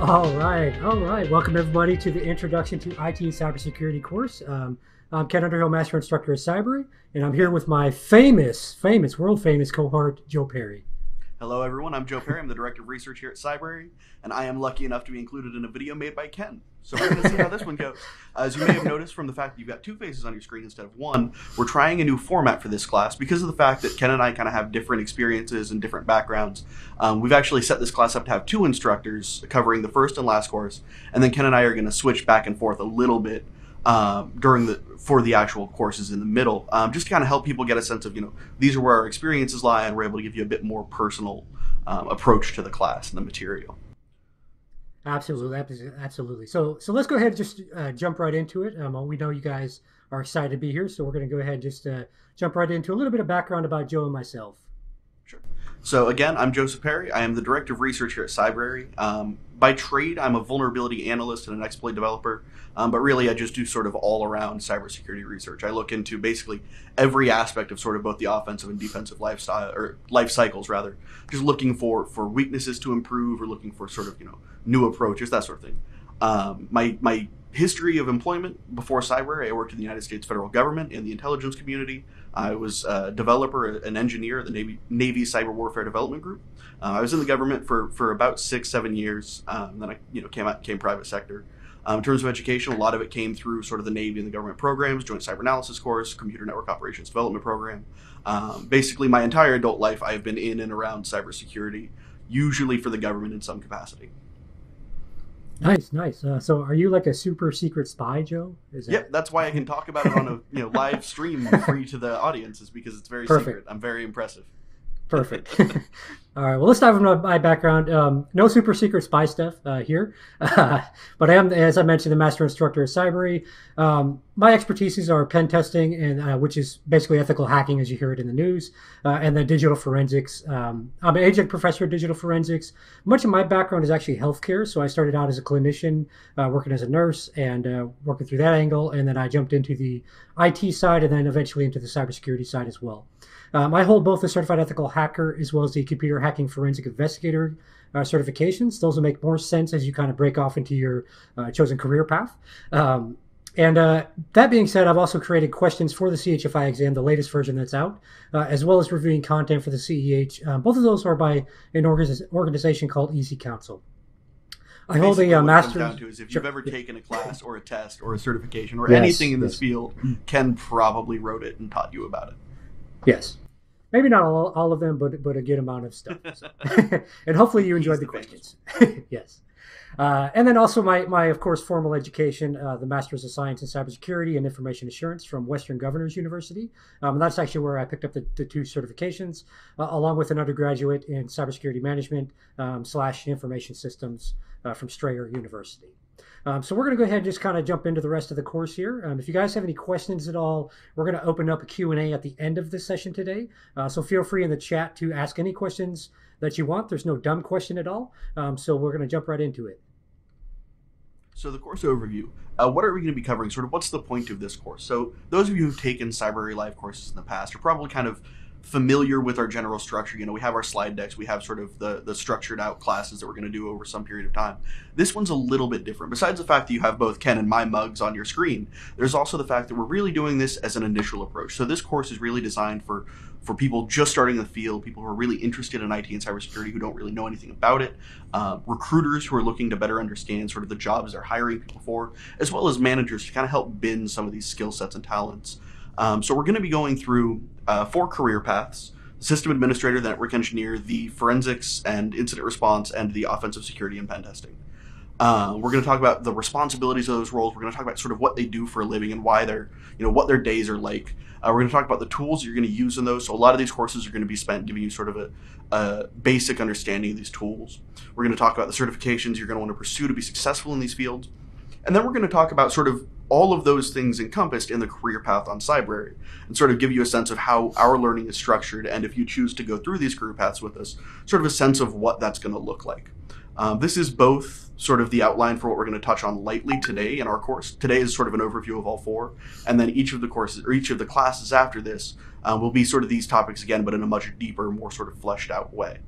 All right, all right. Welcome everybody to the Introduction to IT and Cybersecurity course. I'm Ken Underhill, Master Instructor at Cybrary, and I'm here with my world famous cohort, Joe Perry. Hello everyone, I'm Joe Perry. I'm the Director of Research here at Cybrary, and I am lucky enough to be included in a video made by Ken. So we're going to see how this one goes. As you may have noticed from the fact that you've got two faces on your screen instead of one, we're trying a new format for this class because of the fact that Ken and I kind of have different experiences and different backgrounds. We've actually set this class up to have two instructors covering the first and last course, and then Ken and I are going to switch back and forth a little bit for the actual courses in the middle, just to kind of help people get a sense of, these are where our experiences lie, and we're able to give you a bit more personal approach to the class and the material. Absolutely. So let's go ahead and just jump right into it. We know you guys are excited to be here, so we're going to go ahead and just jump right into a little bit of background about Joe and myself. Sure. So again, I'm Joseph Perry. I am the Director of Research here at Cybrary. By trade, I'm a vulnerability analyst and an exploit developer, but really I just do sort of all-around cybersecurity research. I look into basically every aspect of sort of both the offensive and defensive life cycles, rather, just looking for weaknesses to improve or looking for sort of new approaches, that sort of thing. My history of employment before Cybrary, I worked in the United States federal government in the intelligence community. I was a developer, an engineer at the Navy Cyber Warfare Development Group. I was in the government for about 6-7 years. Then I came private sector. In terms of education, a lot of it came through sort of the Navy and the government programs, Joint Cyber Analysis course, Computer Network Operations Development program. Basically, my entire adult life, I've been in and around cybersecurity, usually for the government in some capacity. Nice. So are you like a super secret spy, Joe? Yep, that's why I can talk about it on a live stream free to the audience, is because it's very Perfect. secret. I'm very impressive. Perfect. All right. Well, let's dive into my background. No super secret spy stuff here, but I am, as I mentioned, the master instructor at Cybrary. My expertises are pen testing, and which is basically ethical hacking, as you hear it in the news, and then digital forensics. I'm an adjunct professor of digital forensics. Much of my background is actually healthcare, so I started out as a clinician, working as a nurse, and working through that angle, and then I jumped into the IT side, and then eventually into the cybersecurity side as well. I hold both the Certified Ethical Hacker as well as the Computer Hacking Forensic Investigator certifications. Those will make more sense as you kind of break off into your chosen career path. That being said, I've also created questions for the CHFI exam, the latest version that's out, as well as reviewing content for the CEH. Both of those are by an organization called Easy Counsel. I hold a master's. What it comes down to is if you've ever taken a class or a test or a certification or anything in this field, Ken probably wrote it and taught you about it. Yes. Maybe not all of them, but a good amount of stuff. So. And hopefully you enjoyed the questions. Yes. And then also my of course, formal education, the Master's of Science in Cybersecurity and Information Assurance from Western Governors University. That's actually where I picked up the two certifications, along with an undergraduate in Cybersecurity Management / Information Systems from Strayer University. So we're going to go ahead and just kind of jump into the rest of the course here. If you guys have any questions at all, we're going to open up a Q&A at the end of this session today. So feel free in the chat to ask any questions that you want. There's no dumb question at all. So we're going to jump right into it. So the course overview, what are we going to be covering? Sort of what's the point of this course? So those of you who've taken Cybrary Live courses in the past are probably kind of familiar with our general structure. We have our slide decks, we have sort of the structured out classes that we're going to do over some period of time. This one's a little bit different. Besides the fact that you have both Ken and my mugs on your screen, there's also the fact that we're really doing this as an initial approach. So this course is really designed for people just starting in the field, people who are really interested in IT and cybersecurity who don't really know anything about it, recruiters who are looking to better understand sort of the jobs they're hiring people for, as well as managers to kind of help bin some of these skill sets and talents. So we're going to be going through 4 career paths: system administrator, the network engineer, the forensics and incident response, and the offensive security and pen testing. We're going to talk about the responsibilities of those roles. We're going to talk about sort of what they do for a living and why they're, what their days are like. We're going to talk about the tools you're going to use in those. So a lot of these courses are going to be spent giving you sort of a basic understanding of these tools. We're going to talk about the certifications you're going to want to pursue to be successful in these fields. And then we're going to talk about sort of all of those things encompassed in the career path on Cybrary and sort of give you a sense of how our learning is structured, and if you choose to go through these career paths with us, sort of a sense of what that's going to look like. This is both sort of the outline for what we're going to touch on lightly today in our course. Today is sort of an overview of all 4, and then each of the courses or each of the classes after this will be sort of these topics again, but in a much deeper, more sort of fleshed out way.